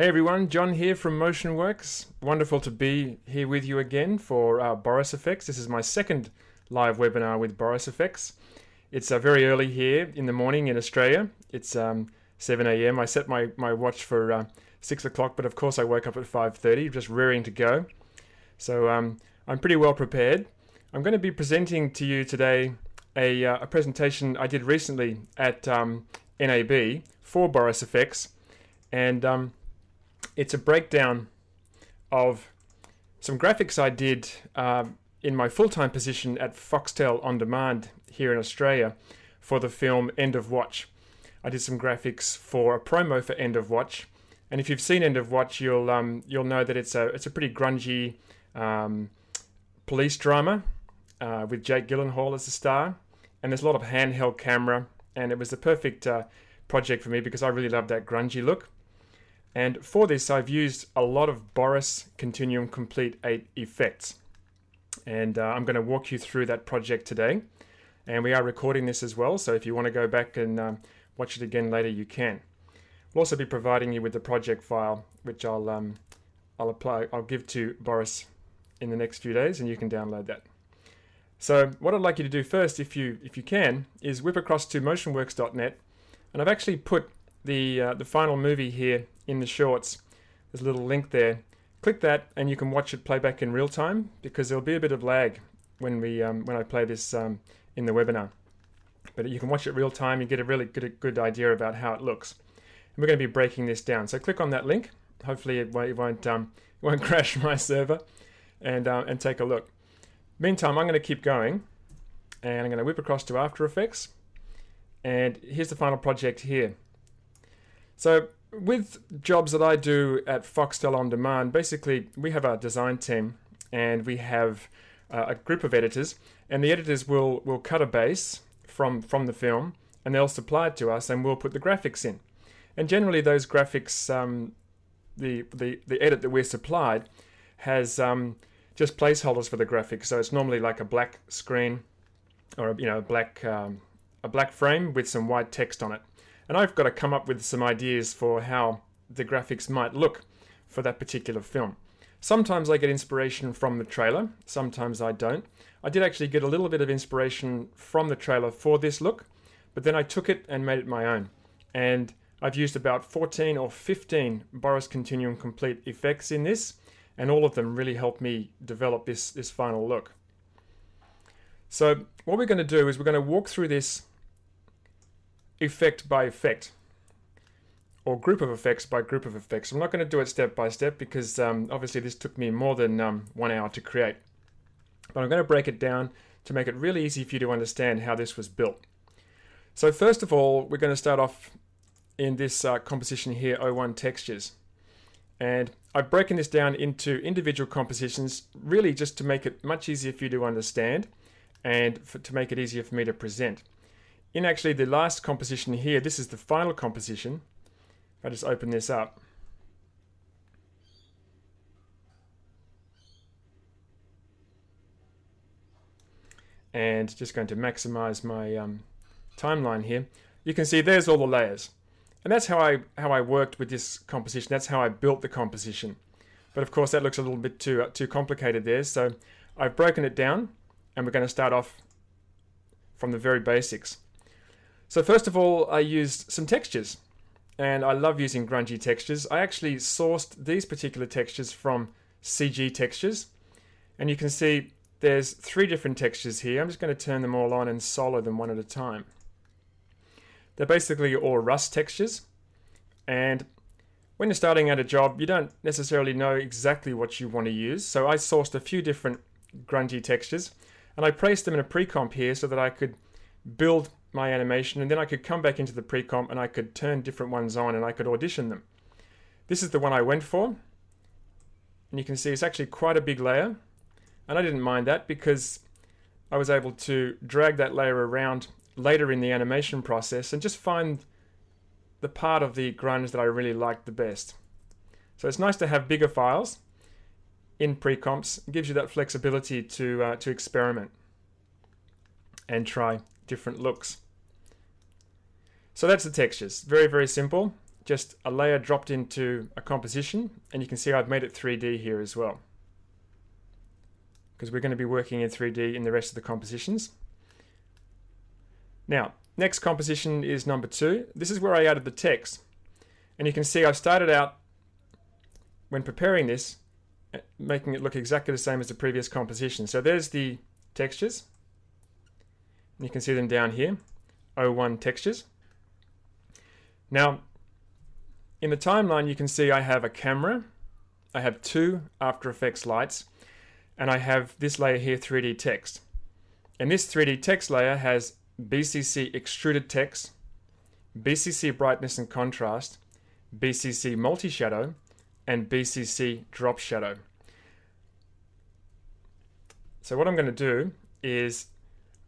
Hey everyone, John here from MotionWorks. Wonderful to be here with you again for Boris Effects. This is my second live webinar with Boris Effects. It's very early here in the morning in Australia. It's 7 a.m. I set my watch for 6 o'clock, but of course I woke up at 5:30, just rearing to go. So I'm pretty well prepared. I'm going to be presenting to you today a presentation I did recently at NAB for Boris Effects, and it's a breakdown of some graphics I did in my full-time position at Foxtel On Demand here in Australia for the film End of Watch. I did some graphics for a promo for End of Watch, and if you've seen End of Watch, you'll know that it's a pretty grungy police drama with Jake Gyllenhaal as the star, and there's a lot of handheld camera, and it was the perfect project for me because I really love that grungy look. And for this, I've used a lot of Boris Continuum Complete 8 effects. And I'm going to walk you through that project today. And we are recording this as well, so if you want to go back and watch it again later, you can. We'll also be providing you with the project file, which I'll give to Boris in the next few days, and you can download that. So what I'd like you to do first, if you can, is whip across to motionworks.net, and I've actually put the final movie here in the shorts. There's a little link there. Click that and you can watch it play back in real time, because there'll be a bit of lag when I play this in the webinar. But you can watch it real time. You get a really good idea about how it looks. And we're going to be breaking this down. So click on that link. Hopefully it won't crash my server, and take a look. Meantime, I'm going to keep going, and I'm going to whip across to After Effects. And here's the final project here. So with jobs that I do at Foxtel On Demand, basically we have a design team and we have a group of editors, and the editors will cut a base from the film and they'll supply it to us and we'll put the graphics in. And generally those graphics, the edit that we're supplied has just placeholders for the graphics. So it's normally like a black screen or a black frame with some white text on it. And I've got to come up with some ideas for how the graphics might look for that particular film. Sometimes I get inspiration from the trailer, sometimes I don't. I did actually get a little bit of inspiration from the trailer for this look, but then I took it and made it my own. And I've used about 14 or 15 Boris Continuum Complete effects in this, and all of them really helped me develop this final look. So what we're going to do is we're going to walk through this effect by effect, or group of effects by group of effects. I'm not going to do it step by step because obviously this took me more than 1 hour to create. But I'm going to break it down to make it really easy for you to understand how this was built. So first of all, we're going to start off in this composition here, 01 Textures. And I've broken this down into individual compositions, really just to make it much easier for you to understand and to make it easier for me to present. In actually the last composition here, this is the final composition. If I just open this up. And just going to maximize my timeline here. You can see there's all the layers. And that's how I worked with this composition. That's how I built the composition. But of course that looks a little bit too complicated there. So I've broken it down, and we're going to start off from the very basics. So first of all, I used some textures, and I love using grungy textures. I actually sourced these particular textures from CG Textures, and you can see there's 3 different textures here. I'm just going to turn them all on and solo them one at a time. They're basically all rust textures, and when you're starting at a job, you don't necessarily know exactly what you want to use. So I sourced a few different grungy textures, and I placed them in a pre-comp here so that I could build my animation, and then I could come back into the pre-comp and I could turn different ones on and I could audition them. This is the one I went for, and you can see it's actually quite a big layer, and I didn't mind that because I was able to drag that layer around later in the animation process and just find the part of the grunge that I really liked the best. So it's nice to have bigger files in pre-comps. It gives you that flexibility to experiment and try different looks. So that's the textures. Very, very simple. just a layer dropped into a composition, and you can see I've made it 3D here as well, because we're going to be working in 3D in the rest of the compositions. Now, next composition is number 2. This is where I added the text. And you can see I've started out, when preparing this, making it look exactly the same as the previous composition. So there's the textures. And you can see them down here, 01 textures. Now, in the timeline, you can see I have a camera, I have 2 After Effects lights, and I have this layer here, 3D text. And this 3D text layer has BCC Extruded Text, BCC Brightness and Contrast, BCC Multi-Shadow, and BCC Drop Shadow. So what I'm going to do is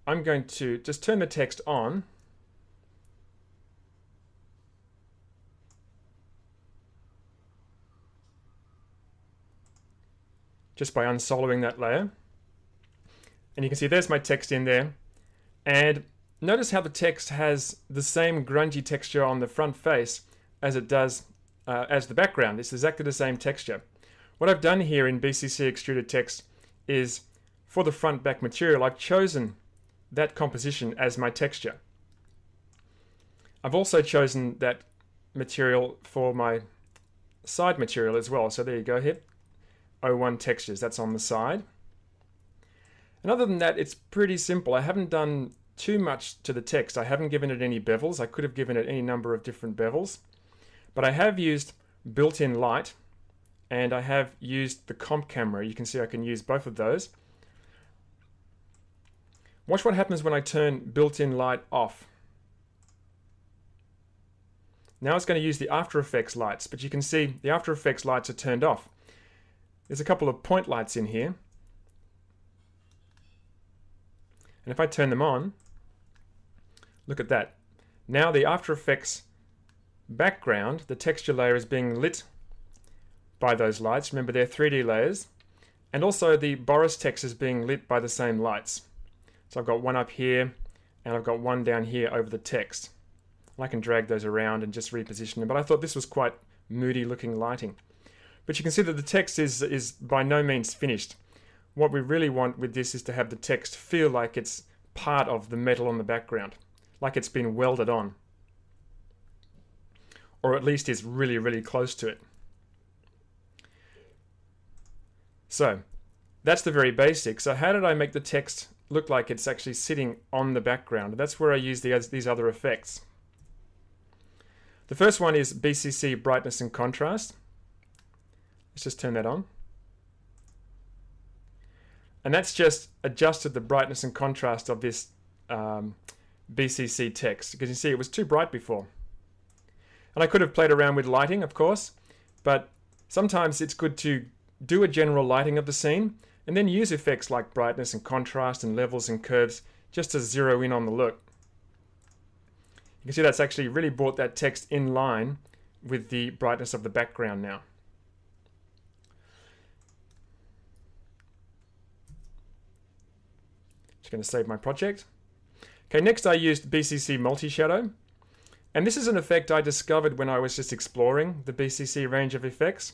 I'm going to just turn the text on, just by unsoloing that layer. And you can see there's my text in there. And notice how the text has the same grungy texture on the front face as it does as the background. It's exactly the same texture. What I've done here in BCC Extruded Text is, for the front back material, I've chosen that composition as my texture. I've also chosen that material for my side material as well. So there you go here, 01 textures, that's on the side. And other than that, it's pretty simple. I haven't done too much to the text. I haven't given it any bevels. I could have given it any number of different bevels. But I have used built-in light, and I have used the comp camera. You can see I can use both of those. Watch what happens when I turn built-in light off. Now it's going to use the After Effects lights, but you can see the After Effects lights are turned off. There's a couple of point lights in here. And if I turn them on, look at that. Now the After Effects background, the texture layer, is being lit by those lights. Remember, they're 3D layers. And also the Boris text is being lit by the same lights. So I've got one up here, and I've got one down here over the text. I can drag those around and just reposition them, but I thought this was quite moody looking lighting. But you can see that the text is by no means finished. What we really want with this is to have the text feel like it's part of the metal on the background, like it's been welded on. Or at least is really, really close to it. So, that's the very basic. So how did I make the text look like it's actually sitting on the background? That's where I use these other effects. The first one is BCC Brightness and Contrast. Let's just turn that on. And that's just adjusted the brightness and contrast of this BCC text, because you see it was too bright before. And I could have played around with lighting, of course, but sometimes it's good to do a general lighting of the scene and then use effects like brightness and contrast and levels and curves just to zero in on the look. You can see that's actually really brought that text in line with the brightness of the background now. Just going to save my project. Okay, next I used BCC Multi-Shadow. And this is an effect I discovered when I was just exploring the BCC range of effects.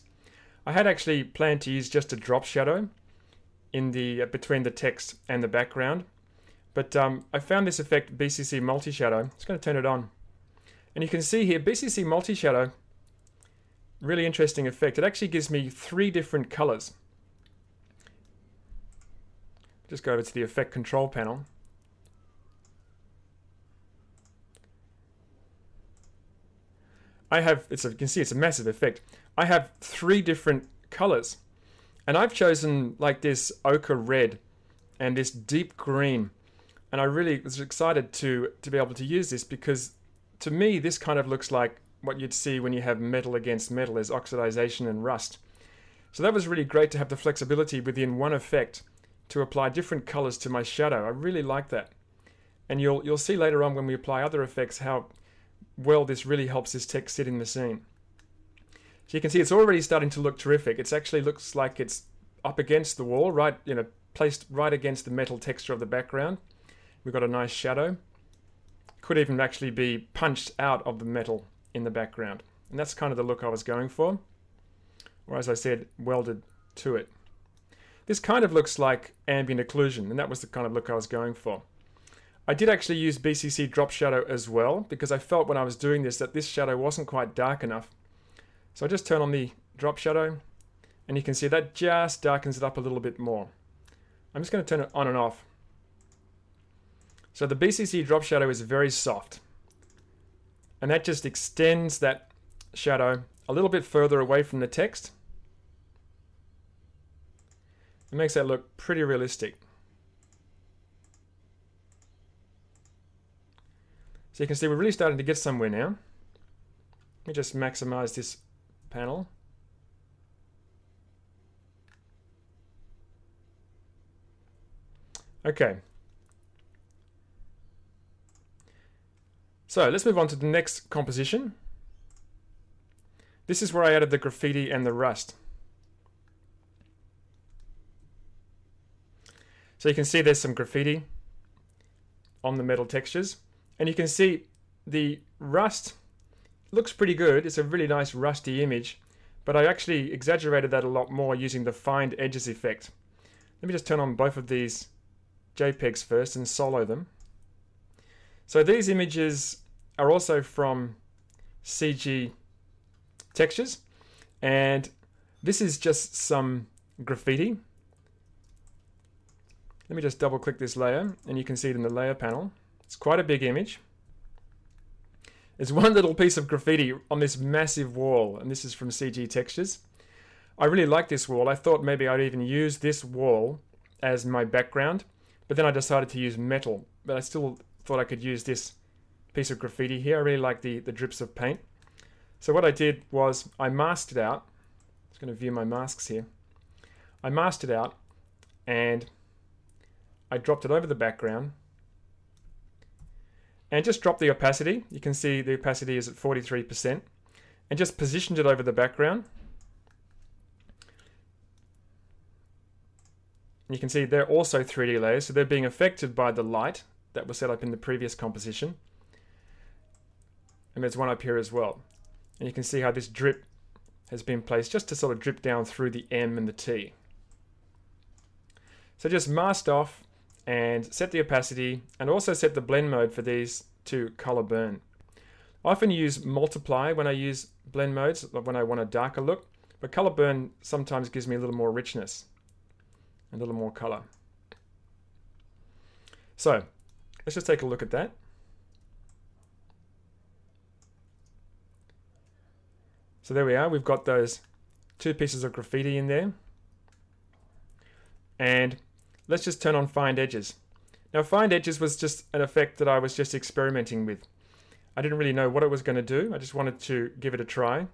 I had actually planned to use just a drop shadow in the between the text and the background. But I found this effect, BCC Multi-Shadow. I'm just going to turn it on. And you can see here, BCC Multi-Shadow, really interesting effect. It actually gives me 3 different colors. Just go over to the Effect Control panel. I have, you can see it's a massive effect. I have 3 different colors. And I've chosen like this ochre red and this deep green. And I really was excited to be able to use this, because to me this kind of looks like what you'd see when you have metal against metal, as oxidization and rust. So that was really great to have the flexibility within one effect to apply different colors to my shadow. I really like that. And you'll see later on when we apply other effects how well this really helps this text sit in the scene. So you can see it's already starting to look terrific. It actually looks like it's up against the wall, right, placed right against the metal texture of the background. We've got a nice shadow. Could even actually be punched out of the metal in the background. And that's kind of the look I was going for, or as I said, welded to it. This kind of looks like ambient occlusion, and that was the kind of look I was going for. I did actually use BCC drop shadow as well, because I felt when I was doing this that this shadow wasn't quite dark enough. So I just turn on the drop shadow, and you can see that just darkens it up a little bit more. I'm just going to turn it on and off. So the BCC drop shadow is very soft, and that just extends that shadow a little bit further away from the text. It makes that look pretty realistic. So you can see we're really starting to get somewhere now. Let me just maximize this panel. Okay. So let's move on to the next composition. This is where I added the graffiti and the rust. So you can see there's some graffiti on the metal textures. And you can see the rust looks pretty good. It's a really nice rusty image. But I actually exaggerated that a lot more using the find edges effect. Let me just turn on both of these JPEGs first and solo them. So these images are also from CG Textures. And this is just some graffiti. Let me just double click this layer and you can see it in the layer panel. It's quite a big image. There's one little piece of graffiti on this massive wall, and this is from CG Textures. I really like this wall. I thought maybe I'd even use this wall as my background, but then I decided to use metal. But I still thought I could use this piece of graffiti here. I really like the drips of paint. So what I did was I masked it out. I'm just going to view my masks here. I masked it out and I dropped it over the background and just dropped the opacity. You can see the opacity is at 43% and just positioned it over the background. And you can see they're also 3D layers, so they're being affected by the light that was set up in the previous composition. And there's one up here as well. And you can see how this drip has been placed just to sort of drip down through the M and the T. So just masked off and set the opacity and also set the blend mode for these to color burn. I often use multiply when I use blend modes, when I want a darker look, but color burn sometimes gives me a little more richness, a little more color. So let's just take a look at that. So there we are, we've got those two pieces of graffiti in there. And let's just turn on Find Edges. Now Find Edges was just an effect that I was just experimenting with. I didn't really know what it was going to do, I just wanted to give it a try.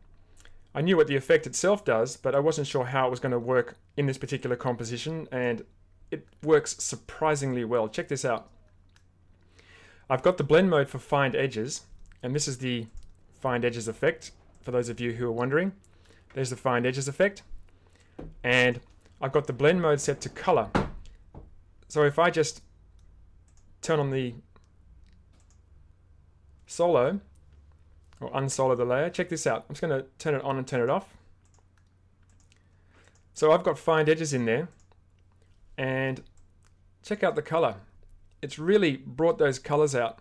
I knew what the effect itself does, but I wasn't sure how it was going to work in this particular composition, and it works surprisingly well. Check this out. I've got the blend mode for Find Edges, and this is the Find Edges effect, for those of you who are wondering. There's the Find Edges effect, and I've got the blend mode set to color. So if I just turn on the solo, or unsolo the layer, check this out. I'm just going to turn it on and turn it off. So I've got Find Edges in there, and check out the color. It's really brought those colors out.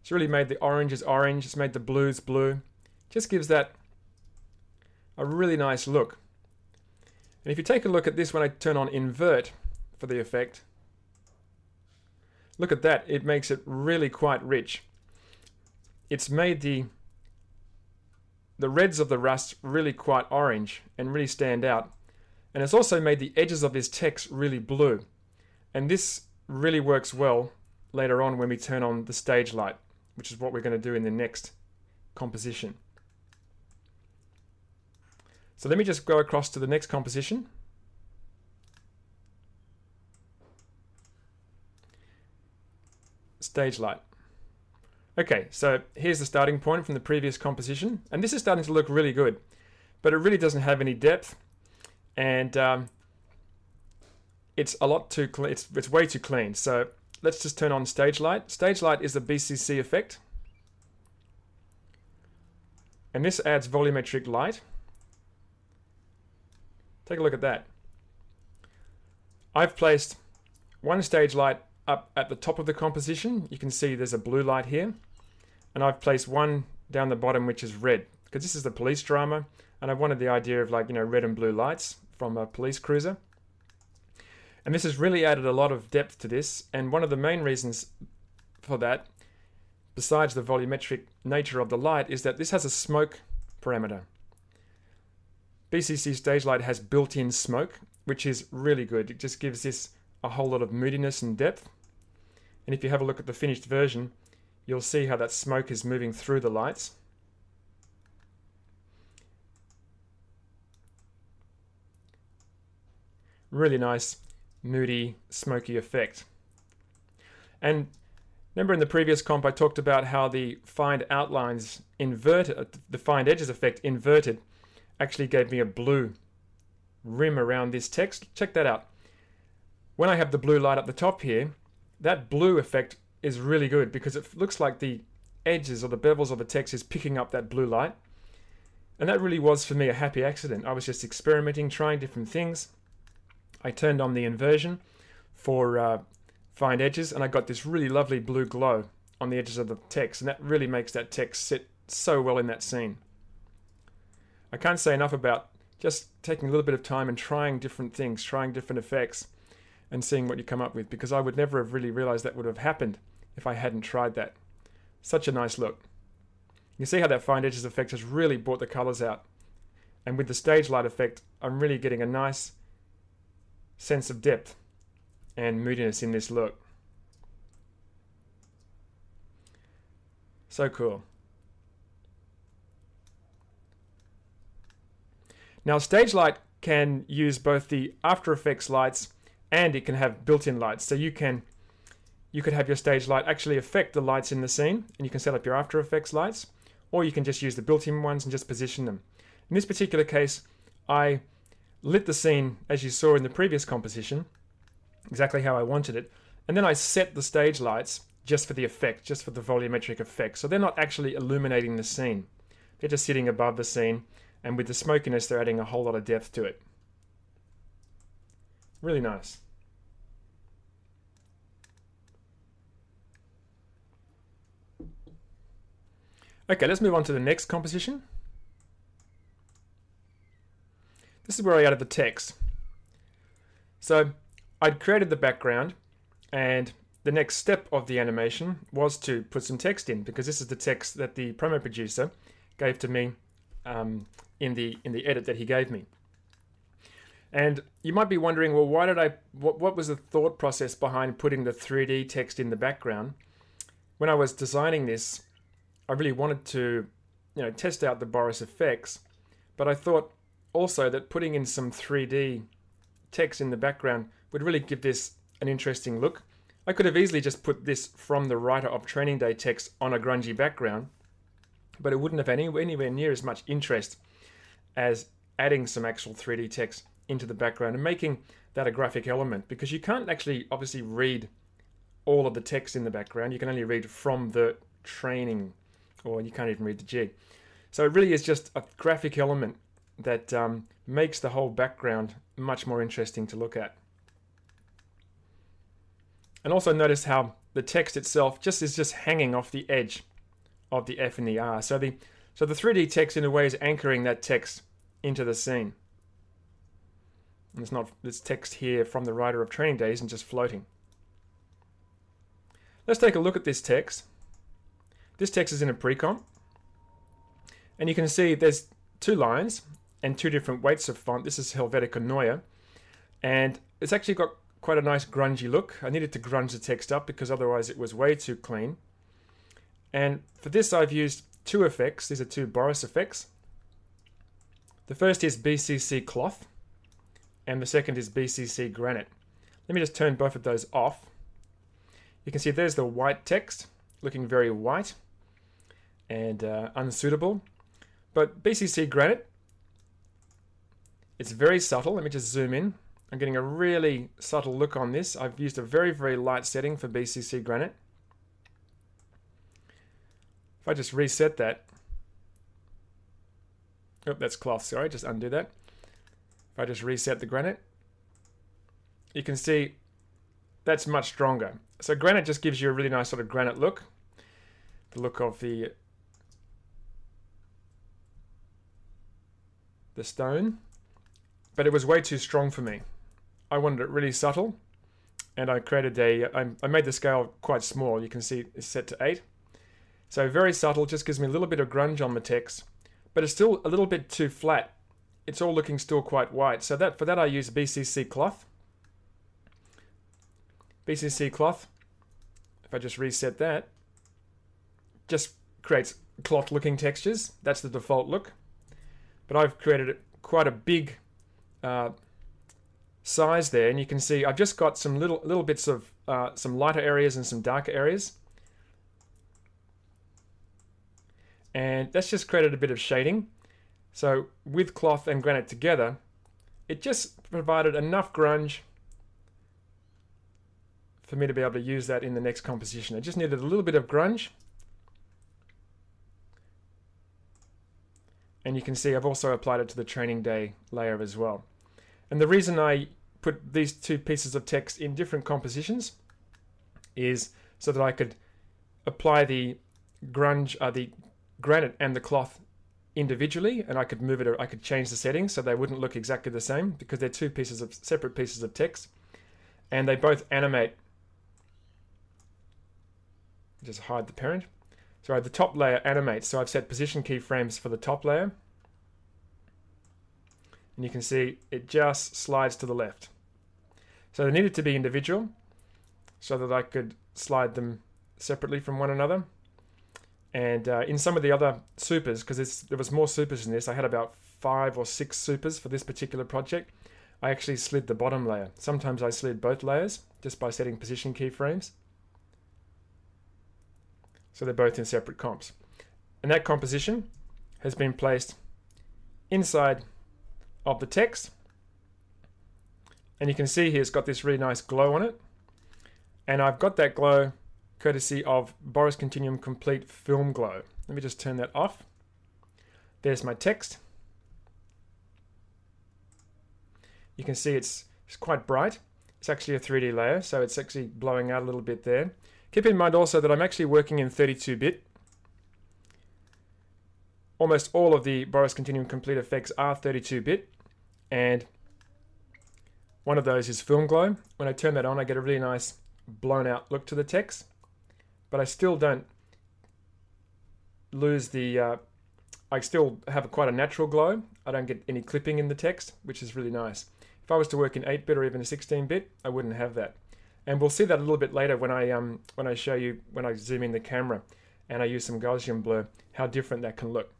It's really made the oranges orange, it's made the blues blue. Just gives that a really nice look. And if you take a look at this when I turn on invert for the effect, look at that, it makes it really quite rich. It's made the reds of the rust really quite orange and really stand out. And it's also made the edges of this text really blue. And this really works well later on when we turn on the stage light, which is what we're going to do in the next composition. So let me just go across to the next composition. Stage light. Okay, so here's the starting point from the previous composition, and this is starting to look really good, but it really doesn't have any depth, and it's a lot too clean. It's way too clean. So let's just turn on stage light. Stage light is a BCC effect. And this adds volumetric light. Take a look at that. I've placed one stage light up at the top of the composition. You can see there's a blue light here. And I've placed one down the bottom which is red, because this is the police drama and I wanted the idea of, like, you know, red and blue lights from a police cruiser. And this has really added a lot of depth to this, and one of the main reasons for that, besides the volumetric nature of the light, is that this has a smoke parameter. BCC stage light has built-in smoke, which is really good. It just gives this a whole lot of moodiness and depth. And if you have a look at the finished version, you'll see how that smoke is moving through the lights. Really nice, moody, smoky effect. And remember in the previous comp I talked about how the find outlines inverted, the find edges effect inverted, actually gave me a blue rim around this text. Check that out. When I have the blue light up the top here, that blue effect is really good because it looks like the edges or the bevels of the text is picking up that blue light. And that really was, for me, a happy accident. I was just experimenting, trying different things. I turned on the inversion for find edges, and I got this really lovely blue glow on the edges of the text, and that really makes that text sit so well in that scene. I can't say enough about just taking a little bit of time and trying different things, trying different effects, and seeing what you come up with, because I would never have really realized that would have happened if I hadn't tried that. Such a nice look. You see how that find edges effect has really brought the colors out, and with the stage light effect, I'm really getting a nice sense of depth and moodiness in this look. So cool. Now, stage light can use both the After Effects lights and it can have built-in lights. So you could have your stage light actually affect the lights in the scene, and you can set up your After Effects lights, or you can just use the built-in ones and just position them. In this particular case, I lit the scene, as you saw in the previous composition, exactly how I wanted it, and then I set the stage lights just for the effect, just for the volumetric effect. So they're not actually illuminating the scene. They're just sitting above the scene, and with the smokiness, they're adding a whole lot of depth to it. Really nice. Okay, let's move on to the next composition. This is where I added the text. So I'd created the background, and the next step of the animation was to put some text in, because this is the text that the promo producer gave to me in the edit that he gave me. And you might be wondering, well, why did what was the thought process behind putting the 3D text in the background? When I was designing this, I really wanted to, test out the Boris effects, but I thought also that putting in some 3D text in the background would really give this an interesting look. I could have easily just put this from the writer of Training Day text on a grungy background, but it wouldn't have anywhere near as much interest as adding some actual 3D text into the background and making that a graphic element, because you can't actually obviously read all of the text in the background. You can only read from the training, or you can't even read the G. So it really is just a graphic element that makes the whole background much more interesting to look at. And also notice how the text itself is just hanging off the edge of the F and the R. So the 3D text in a way is anchoring that text into the scene. And it's not this text here from the writer of Training Day isn't just floating. Let's take a look at this text. This text is in a pre-comp, and you can see there's two lines and two different weights of font. This is Helvetica Neue, and it's actually got quite a nice grungy look. I needed to grunge the text up because otherwise it was way too clean. And for this I've used two effects. These are two Boris effects. The first is BCC Cloth, and the second is BCC Granite. Let me just turn both of those off. You can see there's the white text, looking very white and unsuitable. But BCC Granite, it's very subtle. Let me just zoom in. I'm getting a really subtle look on this. I've used a very, very light setting for BCC Granite. If I just reset that, Oh, that's cloth, sorry, just undo that. If I just reset the granite, you can see that's much stronger. So granite just gives you a really nice sort of granite look. The look of the stone. But it was way too strong for me. I wanted it really subtle. And I created I made the scale quite small. You can see it's set to 8. So very subtle, just gives me a little bit of grunge on the text. But it's still a little bit too flat. It's all looking still quite white. So for that I use BCC cloth. BCC cloth, if I just reset that, just creates cloth looking textures. That's the default look. But I've created quite a big size there, and you can see I've just got some little bits of some lighter areas and some darker areas. And that's just created a bit of shading. So with cloth and granite together, it just provided enough grunge for me to be able to use that in the next composition. I just needed a little bit of grunge. And you can see I've also applied it to the training day layer as well. And the reason I put these two pieces of text in different compositions is so that I could apply the grunge, the granite and the cloth individually, and I could move it, or I could change the settings so they wouldn't look exactly the same, because they're two separate pieces of text, and they both animate. Just hide the parent. So the top layer animates, so I've set position keyframes for the top layer, and you can see it just slides to the left. So they needed to be individual so that I could slide them separately from one another. And in some of the other supers, because there was more supers in this, I had about 5 or 6 supers for this particular project, I actually slid the bottom layer. Sometimes I slid both layers just by setting position keyframes. So they're both in separate comps. And that composition has been placed inside of the text. And you can see here it's got this really nice glow on it. And I've got that glow courtesy of Boris Continuum Complete Film Glow. Let me just turn that off. There's my text. You can see it's quite bright. It's actually a 3D layer, so it's actually blowing out a little bit there. Keep in mind also that I'm actually working in 32-bit. Almost all of the Boris Continuum Complete effects are 32-bit, and one of those is Film Glow. When I turn that on, I get a really nice blown out look to the text, but I still don't lose the, I still have quite a natural glow. I don't get any clipping in the text, which is really nice. If I was to work in 8-bit or even a 16-bit, I wouldn't have that. And we'll see that a little bit later when I show you, when I zoom in the camera and I use some Gaussian Blur, how different that can look.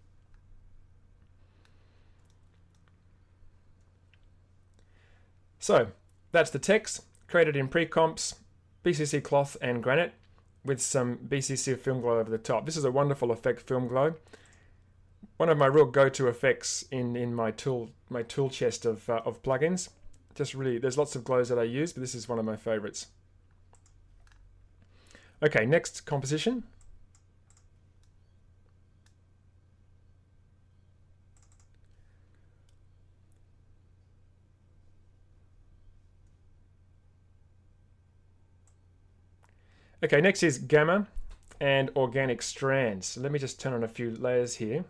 So that's the text created in pre-comps, BCC cloth and granite with some BCC film glow over the top. This is a wonderful effect, film glow. One of my real go-to effects in my tool chest of plugins. Just really, there's lots of glows that I use, but this is one of my favorites. Okay, next composition. Okay, next is gamma and organic strands. So let me just turn on a few layers here.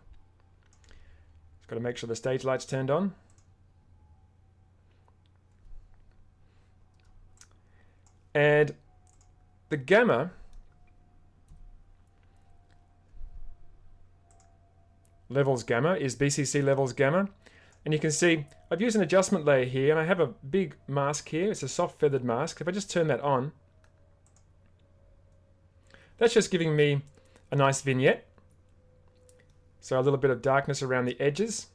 Just got to make sure the stage light's turned on. And the gamma levels gamma is BCC levels gamma. And you can see I've used an adjustment layer here, and I have a big mask here. It's a soft feathered mask. If I just turn that on, that's just giving me a nice vignette. So a little bit of darkness around the edges.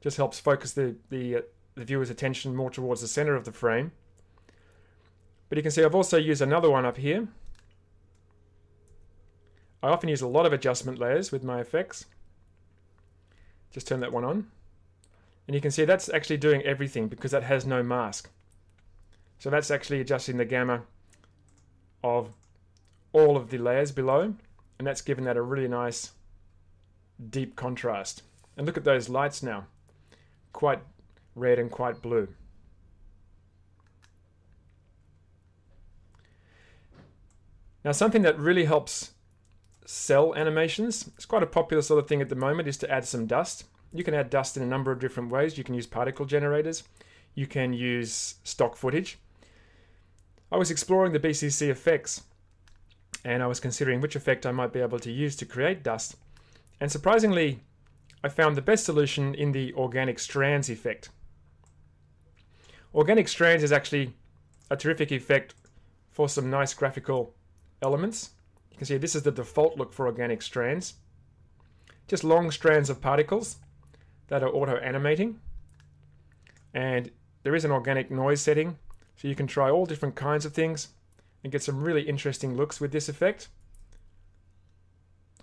Just helps focus the viewer's attention more towards the center of the frame. But you can see I've also used another one up here. I often use a lot of adjustment layers with my effects. Just turn that one on. And you can see that's actually doing everything because that has no mask. So that's actually adjusting the gamma of all of the layers below. And that's given that a really nice deep contrast. And look at those lights now, quite red and quite blue. Now something that really helps sell animations, it's quite a popular sort of thing at the moment, is to add some dust. You can add dust in a number of different ways. You can use particle generators. You can use stock footage. I was exploring the BCC effects and I was considering which effect I might be able to use to create dust. And surprisingly, I found the best solution in the organic strands effect. Organic strands is actually a terrific effect for some nice graphical elements. You can see this is the default look for organic strands. Just long strands of particles that are auto-animating. And there is an organic noise setting, so you can try all different kinds of things and get some really interesting looks with this effect.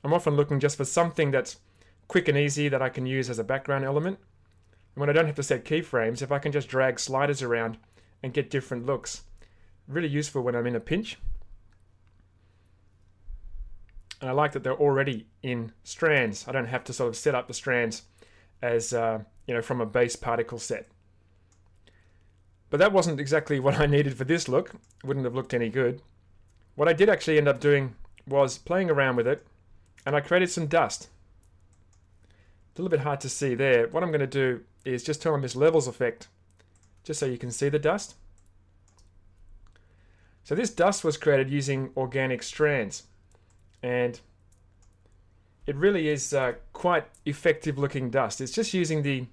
I'm often looking just for something that's quick and easy that I can use as a background element. And when I don't have to set keyframes, if I can just drag sliders around and get different looks, really useful when I'm in a pinch. And I like that they're already in strands. I don't have to sort of set up the strands as from a base particle set. But that wasn't exactly what I needed for this look. It wouldn't have looked any good. What I did actually end up doing was playing around with it, and I created some dust. A little bit hard to see there. What I'm going to do is just turn on this levels effect, just so you can see the dust. So this dust was created using organic strands, and it really is quite effective looking dust. It's just using the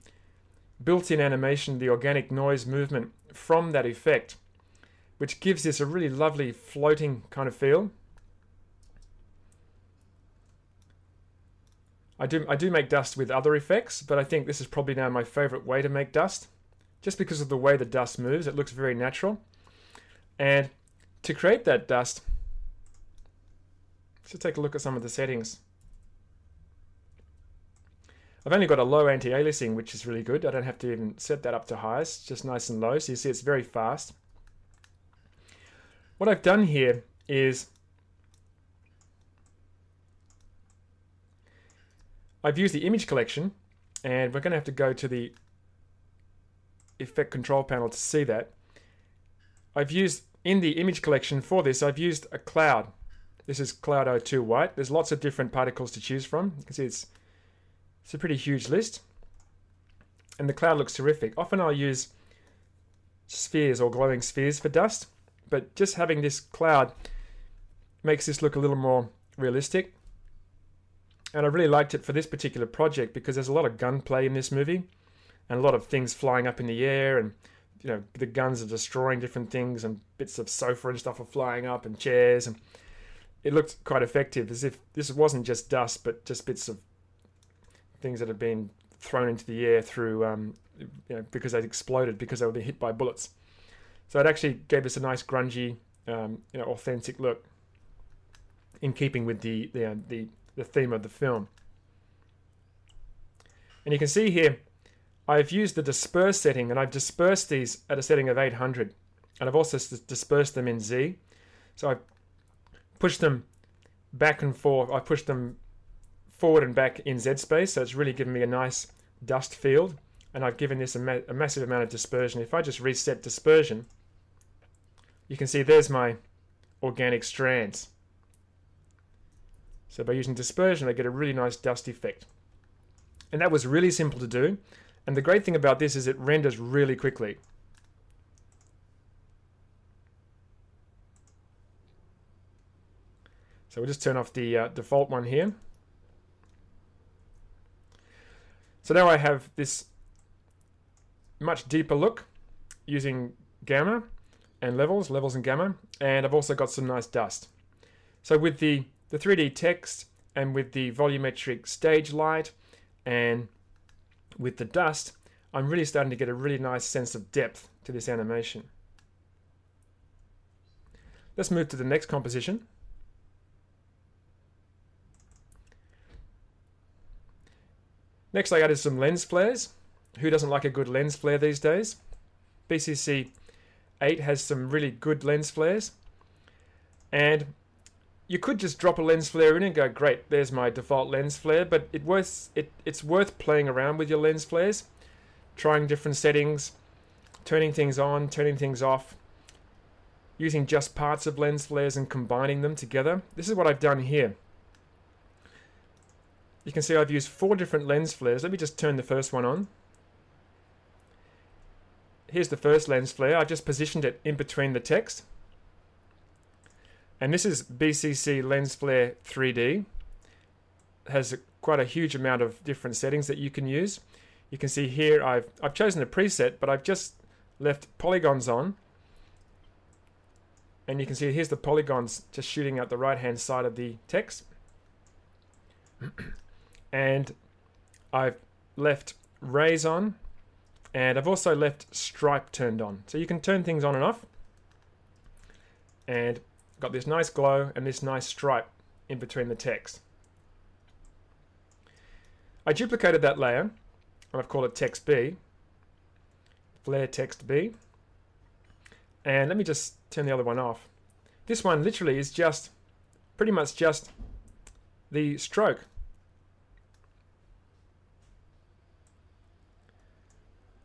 built-in animation, the organic noise movement from that effect, which gives this a really lovely floating kind of feel. I do make dust with other effects, but I think this is probably now my favorite way to make dust, just because of the way the dust moves. It looks very natural. And to create that dust, let's just take a look at some of the settings. I've only got a low anti-aliasing, which is really good. I don't have to even set that up to highest, just nice and low. So you see it's very fast. What I've done here is I've used the image collection, and we're going to have to go to the effect control panel to see that. I've used, in the image collection for this, I've used a cloud. This is Cloud 02 White. There's lots of different particles to choose from. You can see it's a pretty huge list. And the cloud looks terrific. Often I'll use spheres or glowing spheres for dust, but just having this cloud makes this look a little more realistic. And I really liked it for this particular project because there's a lot of gunplay in this movie and a lot of things flying up in the air, and the guns are destroying different things, and bits of sofa and stuff are flying up, and chairs, and it looked quite effective, as if this wasn't just dust but just bits of things that have been thrown into the air through because they exploded because they were being hit by bullets. So it actually gave us a nice grungy authentic look in keeping with the theme of the film. And you can see here I've used the disperse setting, and I've dispersed these at a setting of 800, and I've also dispersed them in Z. So I've pushed them back and forth. I pushed them forward and back in Z space, so it's really given me a nice dust field, and I've given this a massive amount of dispersion. If I just reset dispersion, you can see there's my organic strands. So by using dispersion, I get a really nice dust effect. And that was really simple to do. And the great thing about this is it renders really quickly. So we'll just turn off the default one here. So now I have this much deeper look using gamma and levels and gamma, and I've also got some nice dust. So with the 3D text and with the volumetric stage light and with the dust, I'm really starting to get a really nice sense of depth to this animation. Let's move to the next composition. Next, I added some lens flares. Who doesn't like a good lens flare these days? BCC 8 has some really good lens flares. And you could just drop a lens flare in and go, great, there's my default lens flare, but it's worth playing around with your lens flares, trying different settings, turning things on, turning things off, using just parts of lens flares and combining them together. This is what I've done here. You can see I've used 4 different lens flares. Let me just turn the first one on. Here's the first lens flare. I just positioned it in between the text. And this is BCC Lens Flare 3D. It has quite a huge amount of different settings that you can use. You can see here I've chosen a preset, but I've just left polygons on. And you can see here's the polygons just shooting out the right-hand side of the text. And I've left rays on. And I've also left stripe turned on. So you can turn things on and off. And got this nice glow and this nice stripe in between the text. I duplicated that layer, and I've called it text B, flare text B. And let me just turn the other one off. This one literally is just, pretty much just the stroke.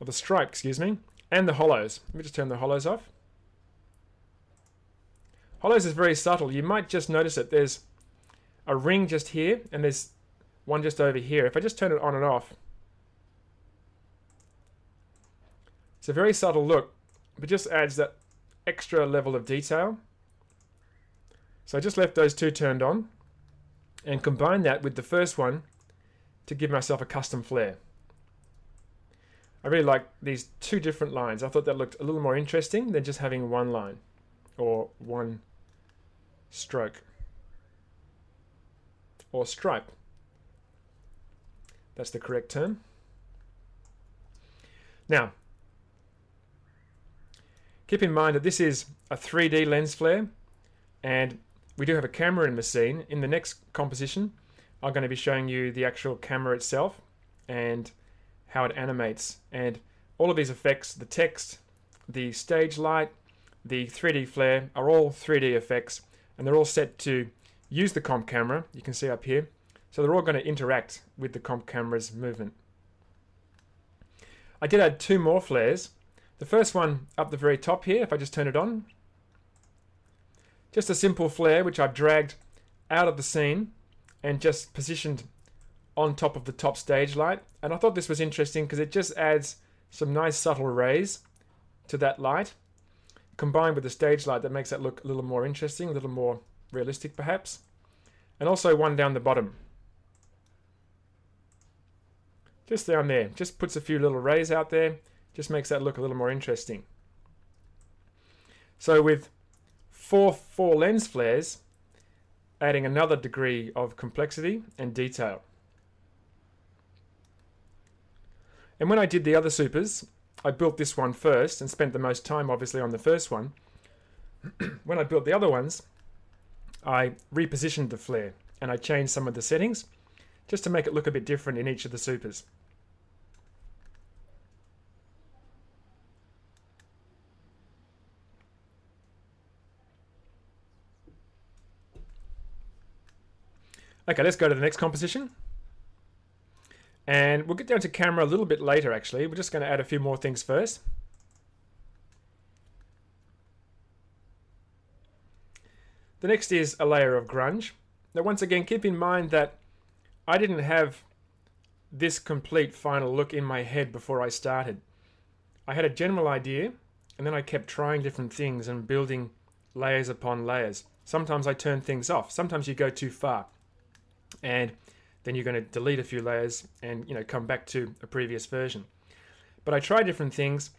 Or the stripe, excuse me, and the hollows. Let me just turn the hollows off. Hollows is very subtle. You might just notice it. There's a ring just here, and there's one just over here. If I just turn it on and off, it's a very subtle look, but just adds that extra level of detail. So I just left those 2 turned on, and combined that with the first one to give myself a custom flare. I really like these 2 different lines. I thought that looked a little more interesting than just having one line or one stroke or stripe. That's the correct term. Now, keep in mind that this is a 3D lens flare, and we do have a camera in the scene. In the next composition, I'm going to be showing you the actual camera itself and how it animates, and all of these effects, the text, the stage light, the 3D flare, are all 3D effects, and they're all set to use the comp camera. You can see up here. So they're all going to interact with the comp camera's movement. I did add 2 more flares. The first one up the very top here, if I just turn it on. Just a simple flare which I've dragged out of the scene and just positioned on top of the top stage light. And I thought this was interesting because it just adds some nice subtle rays to that light, combined with the stage light that makes that look a little more interesting, a little more realistic perhaps. And also one down the bottom. Just down there. Just puts a few little rays out there. Just makes that look a little more interesting. So with four lens flares, adding another degree of complexity and detail. And when I did the other supers, I built this one first and spent the most time obviously on the first one. When I built the other ones, I repositioned the flare and I changed some of the settings just to make it look a bit different in each of the supers. Okay, let's go to the next composition. And we'll get down to camera a little bit later actually. We're just going to add a few more things first. The next is a layer of grunge. Now once again, keep in mind that I didn't have this complete final look in my head before I started. I had a general idea and then I kept trying different things and building layers upon layers. Sometimes I turn things off. Sometimes you go too far. And then you're going to delete a few layers and come back to a previous version. But I try different things,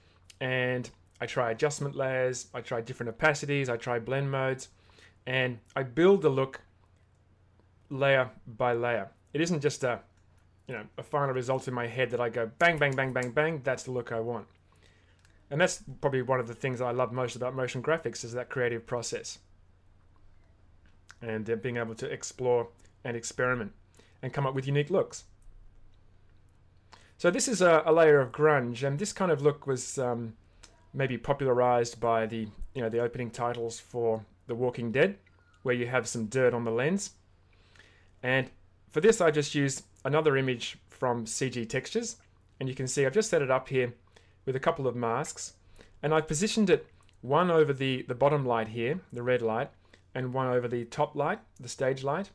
and I try adjustment layers, I try different opacities, I try blend modes, and I build the look layer by layer. It isn't just a final result in my head that I go bang, bang, bang, bang, bang, that's the look I want. And that's probably one of the things I love most about motion graphics, is that creative process. And being able to explore and experiment and come up with unique looks. So this is a layer of grunge, and this kind of look was maybe popularized by the the opening titles for The Walking Dead, where you have some dirt on the lens. And for this, I just used another image from CG Textures. And you can see I've just set it up here with a couple of masks. And I've positioned it one over the bottom light here, the red light, and one over the top light, the stage light.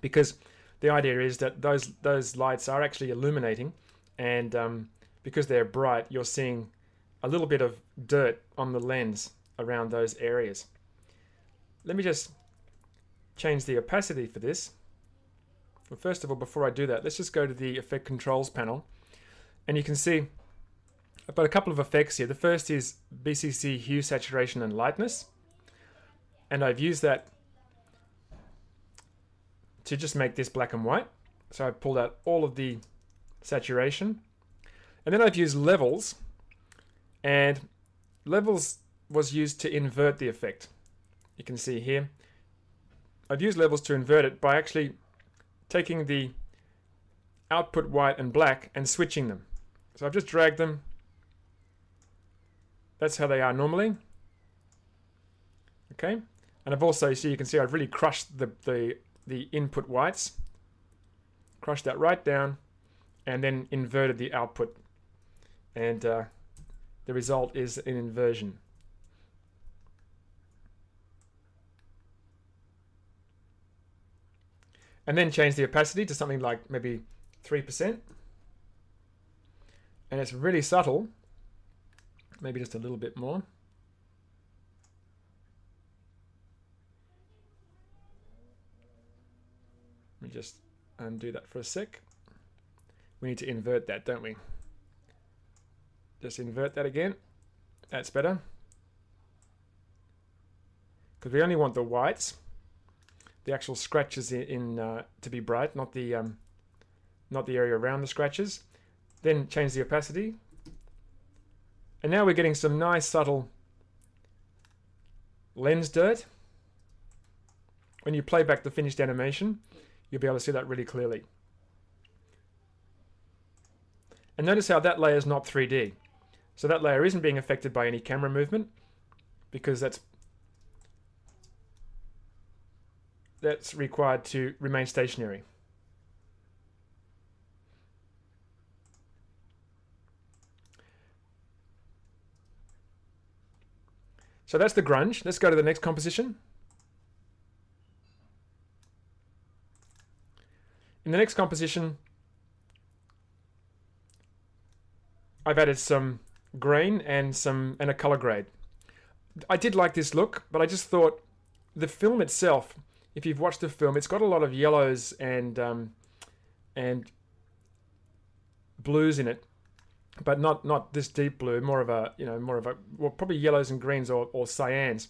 Because the idea is that those lights are actually illuminating, and because they're bright, you're seeing a little bit of dirt on the lens around those areas. Let me just change the opacity for this. Well, first of all, before I do that, let's just go to the Effect Controls panel, and you can see I've got a couple of effects here. The first is BCC Hue, Saturation, and Lightness, and I've used that to just make this black and white. So I've pulled out all of the saturation, and then I've used levels, and levels was used to invert the effect. You can see here I've used levels to invert it by actually taking the output white and black and switching them. So I've just dragged them. That's how they are normally. Okay, and I've also, so you can see I've really crushed the input whites, crushed that right down, and then inverted the output, and the result is an inversion. And then change the opacity to something like maybe 3%, and it's really subtle, maybe just a little bit more. Let me just undo that for a sec. We need to invert that, don't we? Just invert that again. That's better. Because we only want the whites, the actual scratches to be bright, not the area around the scratches. Then change the opacity. And now we're getting some nice subtle lens dirt. When you play back the finished animation, you'll be able to see that really clearly. And notice how that layer is not 3D. So that layer isn't being affected by any camera movement, because that's required to remain stationary. So that's the grunge. Let's go to the next composition. In the next composition, I've added some grain and a color grade. I did like this look, but I just thought the film itself, if you've watched the film, it's got a lot of yellows and blues in it, but not this deep blue, more of a well, probably yellows and greens or cyans.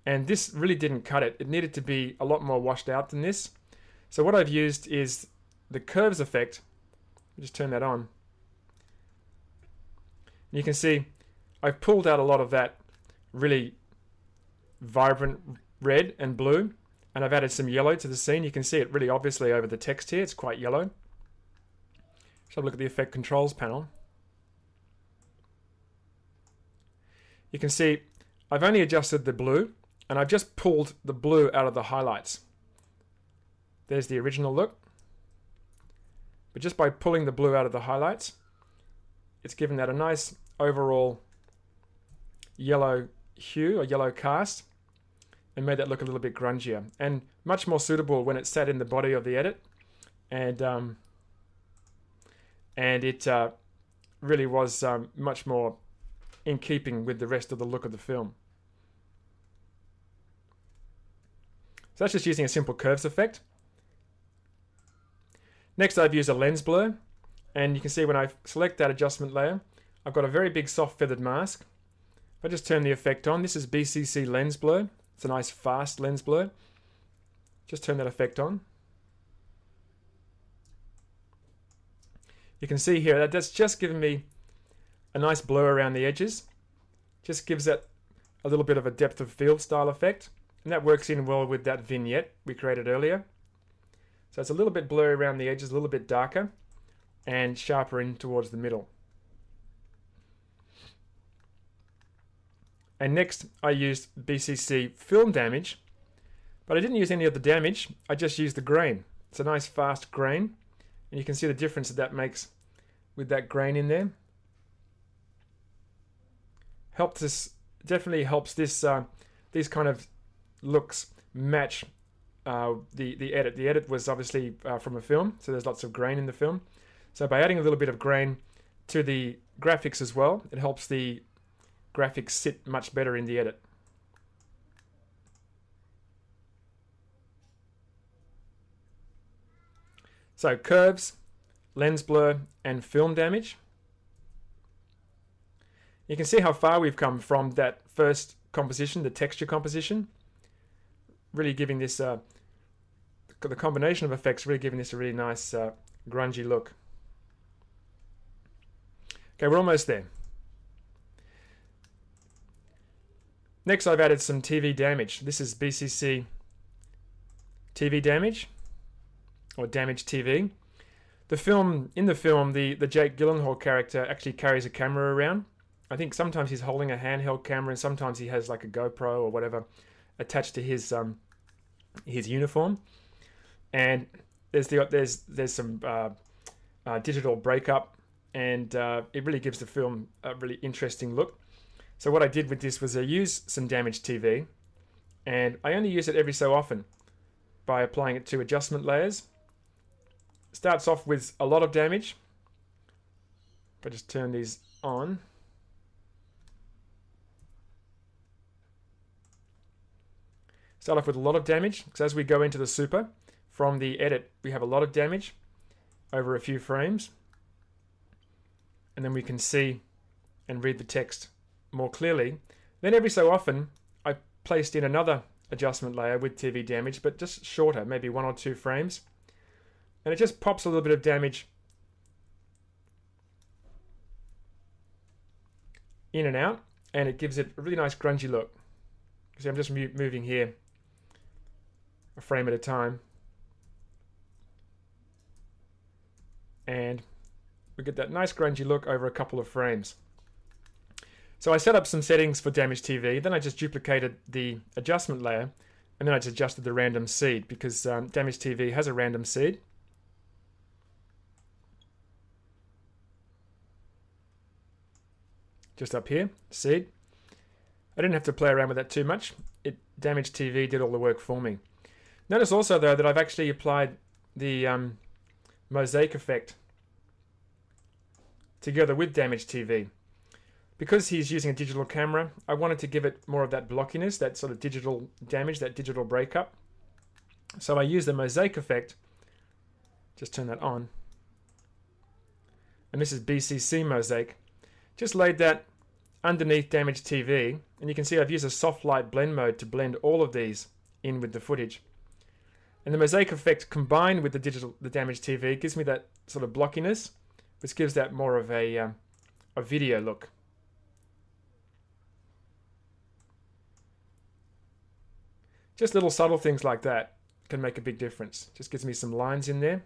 And this really didn't cut it. It needed to be a lot more washed out than this. So what I've used is the curves effect. Just turn that on. You can see I've pulled out a lot of that really vibrant red and blue, and I've added some yellow to the scene. You can see it really obviously over the text here. It's quite yellow. Let's have a look at the Effect Controls panel. You can see I've only adjusted the blue, and I've just pulled the blue out of the highlights. There's the original look. But just by pulling the blue out of the highlights, it's given that a nice overall yellow hue or yellow cast, and made that look a little bit grungier and much more suitable when it's sat in the body of the edit. And it really was much more in keeping with the rest of the look of the film. So that's just using a simple curves effect. Next, I've used a lens blur, and you can see when I select that adjustment layer, I've got a very big soft feathered mask. If I just turn the effect on, this is BCC lens blur. It's a nice fast lens blur. Just turn that effect on. You can see here that that's just given me a nice blur around the edges. Just gives it a little bit of a depth of field style effect, and that works in well with that vignette we created earlier. So it's a little bit blurry around the edges, a little bit darker, and sharper in towards the middle. And next I used BCC film damage, But I didn't use any of the damage, I just used the grain. It's a nice fast grain, and you can see the difference that that makes with that grain in there. Definitely helps this these kind of looks match the edit. The edit was obviously from a film, so there's lots of grain in the film. So by adding a little bit of grain to the graphics as well, it helps the graphics sit much better in the edit. So curves, lens blur, and film damage. You can see how far we've come from that first composition, the texture composition. Really giving this, the combination of effects really giving this a really nice grungy look. Okay, we're almost there. Next I've added some TV damage. This is BCC TV damage, or damage TV. In the film, the Jake Gyllenhaal character actually carries a camera around. I think sometimes he's holding a handheld camera, and sometimes he has like a GoPro or whatever attached to his uniform. And there's some digital breakup, and it really gives the film a really interesting look. So what I did with this was I used some damage TV, and I only use it every so often by applying it to adjustment layers. Starts off with a lot of damage. If I just turn these on. Start off with a lot of damage, because as we go into the super, from the edit, we have a lot of damage over a few frames. And then we can see and read the text more clearly. Then every so often, I placed in another adjustment layer with TV damage, but just shorter, maybe 1 or 2 frames. And it just pops a little bit of damage in and out, and it gives it a really nice grungy look. See, I'm just moving here a frame at a time, and we get that nice grungy look over a couple of frames. So I set up some settings for damage TV, then I just duplicated the adjustment layer, and then I just adjusted the random seed, because damage TV has a random seed. Just up here, seed. I didn't have to play around with that too much. Damage TV did all the work for me. Notice also though that I've actually applied the mosaic effect together with damage TV. Because he's using a digital camera, I wanted to give it more of that blockiness, that sort of digital damage, that digital breakup. So I used the mosaic effect. Just turn that on. And this is BCC mosaic. Just laid that underneath damage TV, and you can see I've used a soft light blend mode to blend all of these in with the footage. And the mosaic effect combined with the damage TV gives me that sort of blockiness, which gives that more of a video look. Just little subtle things like that can make a big difference. Just gives me some lines in there.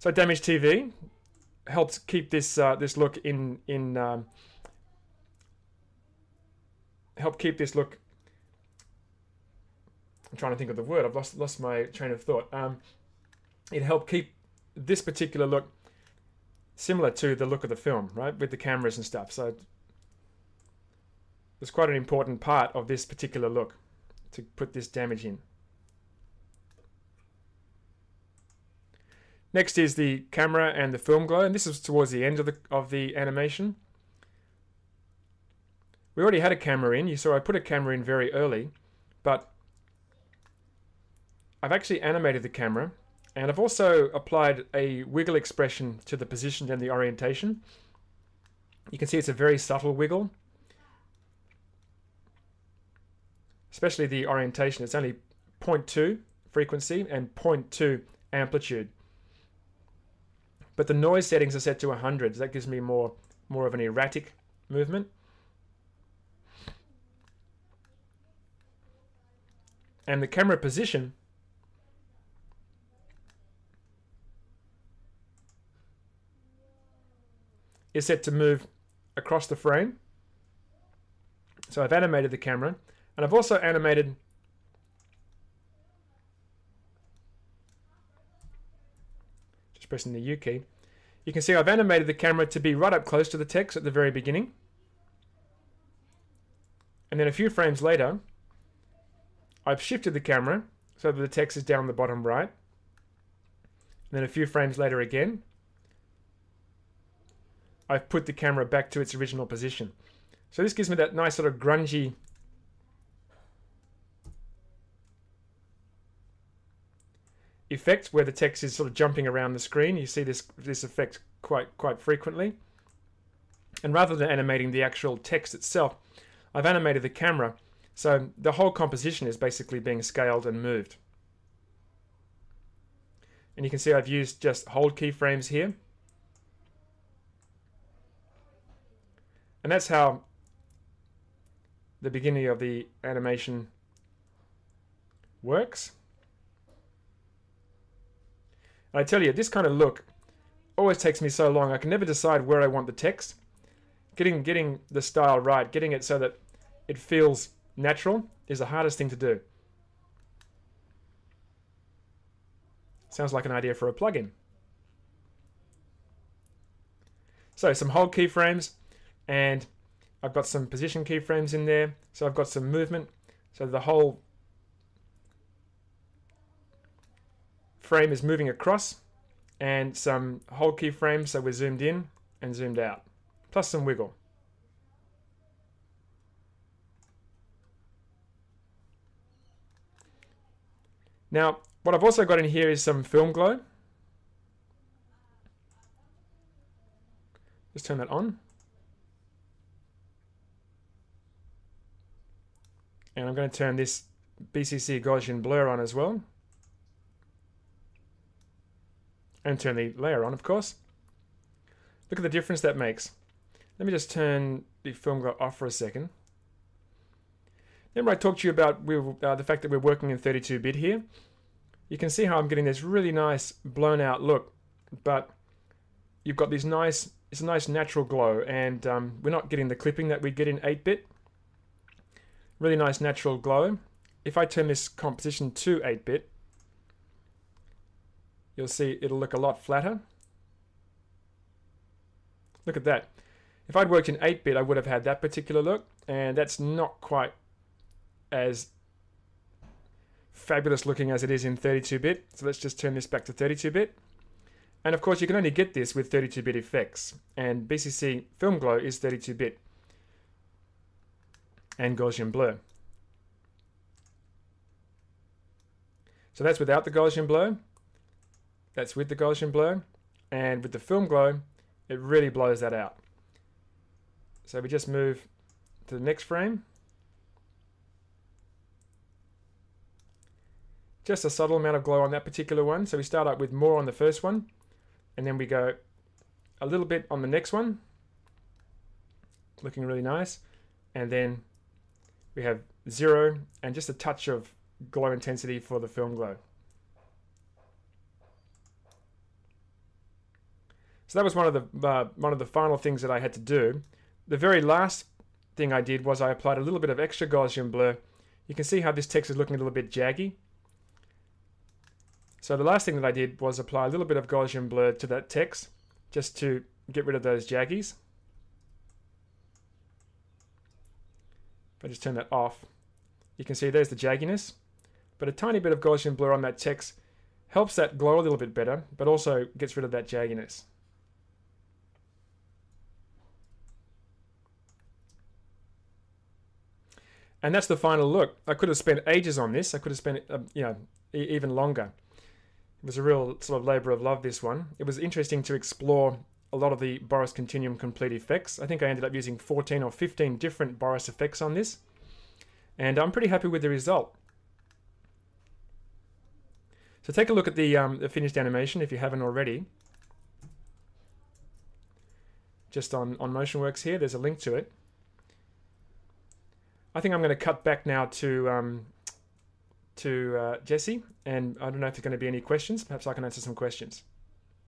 So damage TV helps keep this this look help keep this look. I'm trying to think of the word. I've lost my train of thought. It helped keep this particular look similar to the look of the film, right, with the cameras and stuff. So it's quite an important part of this particular look to put this damage in. Next is the camera and the film glow, and this is towards the end of the animation. We already had a camera in. You saw I put a camera in very early, but I've actually animated the camera, and I've also applied a wiggle expression to the position and the orientation. You can see it's a very subtle wiggle, especially the orientation. It's only 0.2 frequency and 0.2 amplitude. But the noise settings are set to 100. So that gives me more of an erratic movement. And the camera position is set to move across the frame. So I've animated the camera, and I've also animated just pressing the U key. You can see I've animated the camera to be right up close to the text at the very beginning. And then a few frames later, I've shifted the camera so that the text is down the bottom right. And then a few frames later again, I've put the camera back to its original position. So this gives me that nice sort of grungy effect where the text is sort of jumping around the screen. You see this effect quite frequently. And rather than animating the actual text itself, I've animated the camera, so the whole composition is basically being scaled and moved. And you can see I've used just hold keyframes here. And that's how the beginning of the animation works. And I tell you, this kind of look always takes me so long. I can never decide where I want the text. Getting the style right, getting it so that it feels natural is the hardest thing to do. Sounds like an idea for a plugin. So some hold keyframes, and I've got some position keyframes in there. So I've got some movement. So the whole frame is moving across, and some hold keyframes, so we're zoomed in and zoomed out, plus some wiggle. Now, what I've also got in here is some film glow. Just turn that on. And I'm going to turn this BCC Gaussian Blur on as well. And turn the layer on, of course. Look at the difference that makes. Let me just turn the film glow off for a second. Remember I talked to you about the fact that we're working in 32-bit here? You can see how I'm getting this really nice blown out look, but you've got it's a nice natural glow, and we're not getting the clipping that we get in 8-bit. Really nice natural glow. If I turn this composition to 8-bit, you'll see it'll look a lot flatter. Look at that. If I'd worked in 8-bit, I would have had that particular look, and that's not quite as fabulous looking as it is in 32-bit. So let's just turn this back to 32-bit. And of course, you can only get this with 32-bit effects, and BCC Film Glow is 32-bit and Gaussian Blur. So that's without the Gaussian Blur. That's with the Gaussian Blur, and with the Film Glow, it really blows that out. So we just move to the next frame. Just a subtle amount of glow on that particular one. So we start up with more on the first one, and then we go a little bit on the next one, looking really nice, and then we have 0 and just a touch of glow intensity for the Film Glow. So that was one of the final things that I had to do. The very last thing I did was I applied a little bit of extra Gaussian Blur. You can see how this text is looking a little bit jaggy. So the last thing that I did was apply a little bit of Gaussian Blur to that text, just to get rid of those jaggies. If I just turn that off, you can see there's the jagginess. But a tiny bit of Gaussian Blur on that text helps that glow a little bit better, but also gets rid of that jagginess. And that's the final look. I could have spent ages on this. I could have spent, even longer. It was a real sort of labor of love, this one. It was interesting to explore a lot of the Boris Continuum complete effects. I think I ended up using 14 or 15 different Boris effects on this. And I'm pretty happy with the result. So take a look at the finished animation if you haven't already. Just on MotionWorks here, there's a link to it. I think I'm going to cut back now to Jesse, and I don't know if there's going to be any questions. Perhaps I can answer some questions.